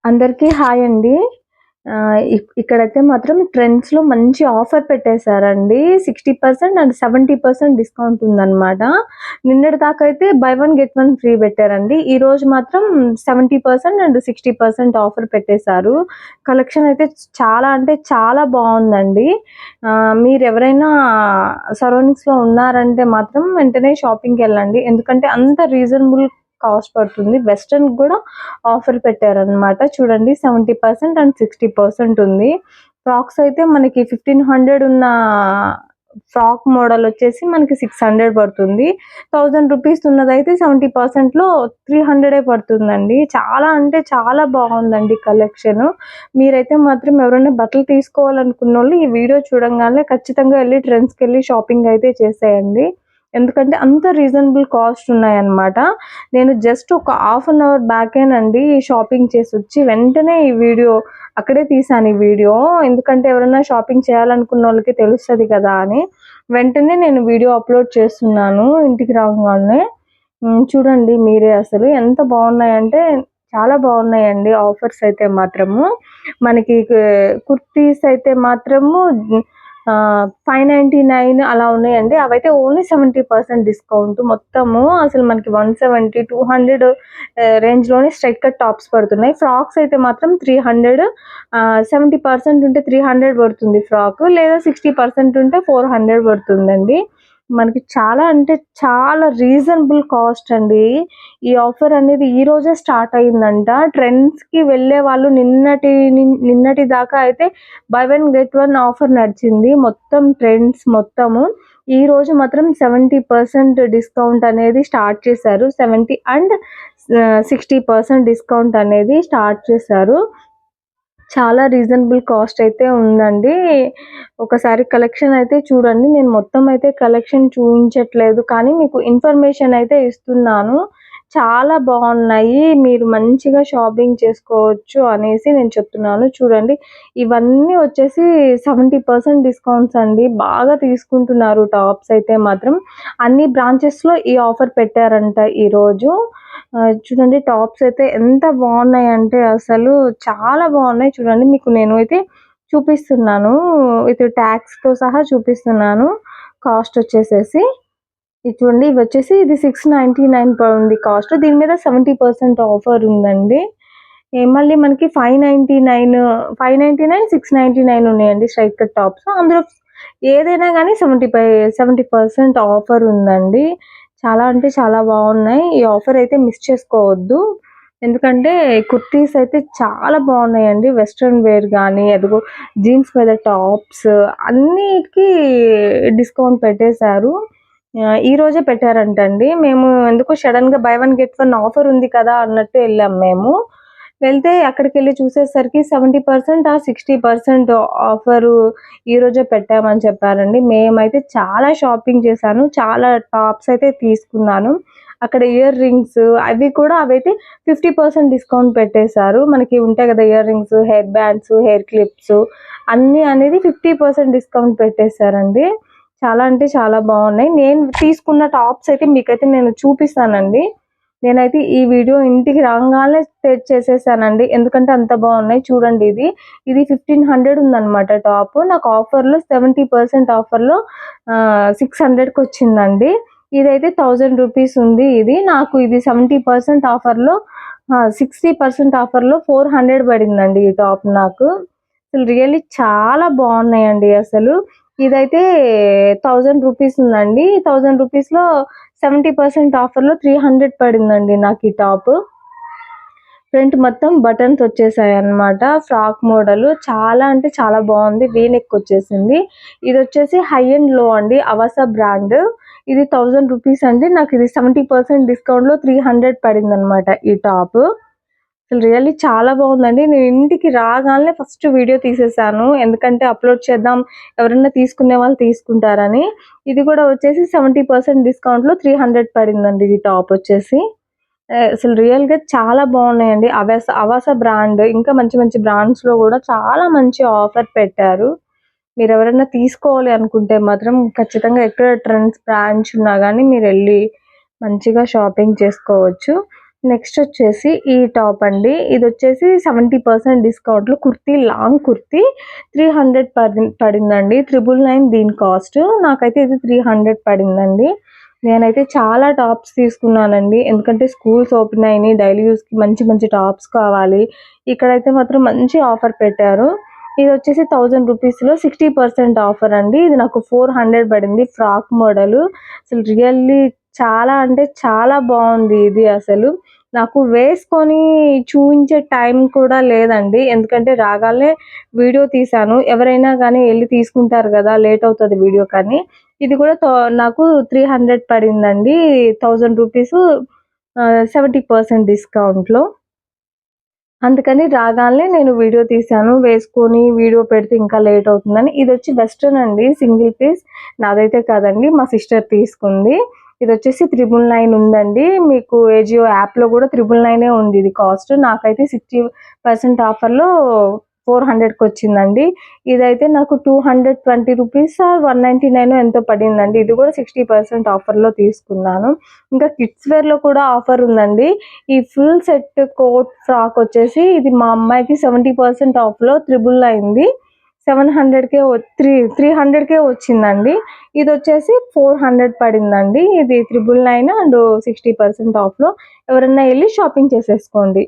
అందరికీ హాయ్ అండి. ఇక్కడైతే మాత్రం ట్రెండ్స్‌లో మంచి ఆఫర్ పెట్టేశారండి. 60% అండ్ 70% డిస్కౌంట్ ఉందనమాట. నిన్నటి దాకా అయితే by one get one free పెట్టారండి. ఈరోజు మాత్రం 70% అండ్ 60% ఆఫర్ పెట్టేశారు. కలెక్షన్ అయితే చాలా అంటే చాలా బావుందండి. మీరెవరైనా సరౌండింగ్స్‌లో ఉన్నారంటే మాత్రం వెంటనే షాపింగ్‌కెళ్ళండి. ఎందుకంటే అంత రీజనబుల్ కాస్ట్ పడుతుంది. వెస్టర్న్‌కి గూడా ఆఫర్ పెట్టారనమాట. చూడండి 70% అండ్ 60% ఉంది. ఫ్రాక్స్ అయితే మనకి 1500 ఉన్న ఫ్రాక్ మోడల్ వచ్చేసి మనకి 600 పడుతుంది. 1000 రూపీస్ ఉన్నదైతే 70%లో 300 పడుతుందండి. చాలా అంటే చాలా బాగుందండి కలెక్షన్. మీరైతే మాత్రం ఎవరైనా బట్టలు తీసుకోవాలనుకున్నోళ్ళు ఈ వీడియో చూడంగానే ఖచ్చితంగా వెళ్లి ట్రెండ్స్‌కెళ్ళి షాపింగ్ అయితే చేసేయండి. ఎందుకంటే అంత రీజనబుల్ కాస్ట్ ఉన్నాయన్నమాట. నేను జస్ట్ ఒక హాఫ్ అన్ అవర్ బ్యాకేనండి షాపింగ్ చేసొచ్చి వెంటనే ఈ వీడియో అక్కడే తీశాను ఈ వీడియో. ఎందుకంటే ఎవరైనా షాపింగ్ చేయాలనుకున్నోళ్ళకి తెలుస్తది కదా అని. వెంటనే నేను వీడియో అప్‌లోడ్ చేస్తున్నాను ఇంటికి రాంగాల్నే. చూడండి మీరే అసలు ఎంత బాగున్నాయంటే చాలా బాగున్నాయండి ఆఫర్స్ అయితే మాత్రము. మనకి కుర్తీస్ అయితే మాత్రము 599 అలా ఉన్నాయండి. అవైతే ఓన్లీ 70% డిస్కౌంట్ మొత్తము. అసలు మనకి 170, 200 రేంజ్‌లోనే స్ట్రెయిట్ కట్ టాప్స్ పడుతున్నాయి. ఫ్రాక్స్ అయితే మాత్రం 300 70% ఉంటే 300 పడుతుంది ఫ్రాక్. లేదా 60% ఉంటే 400 పడుతుందండి. మనకి చాలా అంటే చాలా రీజనబుల్ కాస్ట్ అండి. ఈ ఆఫర్ అనేది ఈ రోజే స్టార్ట్ అయిందంట. ట్రెండ్స్‌కి వెళ్ళే వాళ్ళు నిన్నటి దాకా అయితే by one get one offer నడిచింది. మొత్తం ట్రెండ్స్ మొత్తము. ఈ రోజు మాత్రం 70% డిస్కౌంట్ అనేది స్టార్ట్ చేశారు. 70 అండ్ 60% డిస్కౌంట్ అనేది స్టార్ట్ చేశారు. చాలా రీజనబుల్ కాస్ట్ అయితే ఉందండి. ఒకసారి కలెక్షన్ అయితే చూడండి. నేను మొత్తం అయితే కలెక్షన్ చూయించట్లేదు. కానీ మీకు ఇన్ఫర్మేషన్ అయితే ఇస్తున్నాను. చాలా బాగున్నాయి. మీరు మంచిగా షాపింగ్ చేసుకోవచ్చు అనేసి నేను చెప్తున్నాను. చూడండి ఇవన్నీ వచ్చేసి 70% డిస్కౌంట్స్ అండి. బాగా తీసుకుంటున్నారు టాప్స్ అయితే మాత్రం. అన్ని బ్రాంచెస్‌లో ఈ ఆఫర్ పెట్టారంట ఈరోజు. చూడండి టాప్స్ అయితే ఎంత బాగున్నాయంటే అసలు చాలా బాగున్నాయి. చూడండి మీకు నేను అయితే చూపిస్తున్నాను. విత్ ట్యాగ్స్‌తో సహా చూపిస్తున్నాను. కాస్ట్ వచ్చేసేసి ఇది చూడండి ఇది 699 ఉంది కాస్ట్. దీని మీద 70% ఆఫర్ ఉందండి. మళ్ళీ మనకి 599, 699 ఉన్నాయండి స్ట్రైట్ కట్ టాప్స్. అందులో ఏదైనా గానీ 70% ఆఫర్ ఉందండి. చాలా అంటే చాలా బాగున్నాయి. ఈ ఆఫర్ అయితే మిస్ చేసుకోవద్దు. ఎందుకంటే కుర్తీస్ అయితే చాలా బాగున్నాయండి. వెస్టర్న్ వేర్ గానీ, అదిగో జీన్స్ మీద టాప్స్ అన్నిటికి డిస్కౌంట్ పెట్టేశారు. ఈ రోజే పెట్టారంటండి. మేము ఎందుకో సడెన్‌గా by one get one offer ఉంది కదా అన్నట్టు ఎళ్ళాం మేము. వెళ్తే అక్కడికెళ్ళి చూసేసరికి 70% 60% ఆఫరు ఈరోజే పెట్టామని చెప్పారండి. మేమైతే చాలా షాపింగ్ చేశాను. చాలా టాప్స్ అయితే తీసుకున్నాను. అక్కడ ఇయర్ రింగ్స్ అవైతే 50% డిస్కౌంట్ పెట్టేశారు. మనకి ఉంటాయి కదా ear rings, hair bands, hair clips అన్నీ అనేది 50% డిస్కౌంట్ పెట్టేశారండి. చాలా అంటే చాలా బాగున్నాయి. నేను తీసుకున్న టాప్స్ అయితే మీకైతే నేను చూపిస్తానండి. నేనైతే ఈ వీడియో ఇంటికి రాంగానే చేసేసానండి. ఎందుకంటే అంత బాగున్నాయి. చూడండి ఇది 1500 ఉందన్నమాట టాప్. నాకు ఆఫర్‌లో 70% ఆఫర్‌లో 600కి వచ్చిందండి. ఇదైతే 1000 రూపీస్ ఉంది ఇది. నాకు ఇది 70% ఆఫర్‌లో 60% ఆఫర్‌లో 400 పడిందండి ఈ టాప్ నాకు. అసలు రియల్లీ చాలా బాగున్నాయండి అసలు. ఇదైతే 1000 రూపీస్ ఉందండి. 1000 రూపీస్‌లో 70% ఆఫర్‌లో 300 పడిందండి నాకు ఈ టాప్. ఫ్రంట్ మొత్తం బటన్స్ వచ్చేసాయన్నమాట. ఫ్రాక్ మోడల్ చాలా అంటే చాలా బాగుంది. వీ నెక్ వచ్చేసింది. ఇది వచ్చేసి హై అండ్ లో అండి. అవాసా బ్రాండ్. ఇది 1000 రూపీస్ అండి. నాకు ఇది 70% డిస్కౌంట్‌లో 300 పడిందన్నమాట ఈ టాప్. అసలు రియల్లీ చాలా బాగుందండి. నేను ఇంటికి రాగానే ఫస్ట్ వీడియో తీసేసాను. ఎందుకంటే అప్లోడ్ చేద్దాం, ఎవరైనా తీసుకునే వాళ్ళు తీసుకుంటారని. ఇది కూడా వచ్చేసి 70% డిస్కౌంట్‌లో 300 పడిందండి ఈ టాప్ వచ్చేసి. అసలు రియల్‌గా చాలా బాగున్నాయండి. అవాసా బ్రాండ్ ఇంకా మంచి మంచి బ్రాండ్స్‌లో కూడా చాలా మంచి ఆఫర్ పెట్టారు. మీరెవరైనా తీసుకోవాలి అనుకుంటే మాత్రం ఖచ్చితంగా ఎక్కడ ట్రెండ్స్ బ్రాంచ్ ఉన్నా గానీ మీరెళ్ళి మంచిగా షాపింగ్ చేసుకోవచ్చు. నెక్స్ట్ వచ్చేసి ఈ టాప్ అండి. ఇది వచ్చేసి 70% డిస్కౌంట్లో కుర్తీ, లాంగ్ కుర్తీ 300 పడిందండి. 999 దీని కాస్ట్. నాకైతే ఇది 300 పడిందండి. నేనైతే చాలా టాప్స్ తీసుకున్నానండి. ఎందుకంటే స్కూల్స్ ఓపెన్ అయినాయి, డైలీ యూస్కి మంచి మంచి టాప్స్ కావాలి. ఇక్కడైతే మాత్రం మంచి ఆఫర్ పెట్టారు. ఇది వచ్చేసి 1000 రూపీస్లో 60% ఆఫర్ అండి. ఇది నాకు 400 పడింది. ఫ్రాక్ మోడల్ అసలు రియల్లీ చాలా అంటే చాలా బాగుంది. ఇది అసలు నాకు వేసుకొని చూయించే టైం కూడా లేదండి. ఎందుకంటే రాగాలనే వీడియో తీశాను. ఎవరైనా కానీ వెళ్ళి తీసుకుంటారు కదా, లేట్ అవుతుంది వీడియో కానీ. ఇది కూడా నాకు 300 పడిందండి. 1000 రూపీస్ 70% డిస్కౌంట్లో. అందుకని రాగాలనే నేను వీడియో తీశాను. వేసుకొని వీడియో పెడితే ఇంకా లేట్ అవుతుందని. ఇది వచ్చి వెస్ట్రన్ అండి, సింగిల్ పీస్. నాదైతే కాదండి, మా సిస్టర్ తీసుకుంది. ఇది వచ్చేసి 999 ఉందండి. మీకు ఏజియో యాప్లో కూడా 999 ఉంది ఇది కాస్ట్. నాకైతే 60% ఆఫర్లో 400కి వచ్చిందండి. ఇదైతే నాకు 220 రూపీస్ 199 ఎంతో పడిందండి. ఇది కూడా 60% ఆఫర్లో తీసుకున్నాను. ఇంకా కిడ్స్ వేర్లో కూడా ఆఫర్ ఉందండి. ఈ ఫుల్ సెట్ కోట్ ఫ్రాక్ వచ్చేసి ఇది మా అమ్మాయికి 70% ఆఫ్లో 999 700కే 300కే వచ్చిందండి. ఇది వచ్చేసి 400 పడిందండి. ఇది 999 అండ్ 60% ఆఫ్లో. ఎవరైనా వెళ్ళి షాపింగ్ చేసేసుకోండి.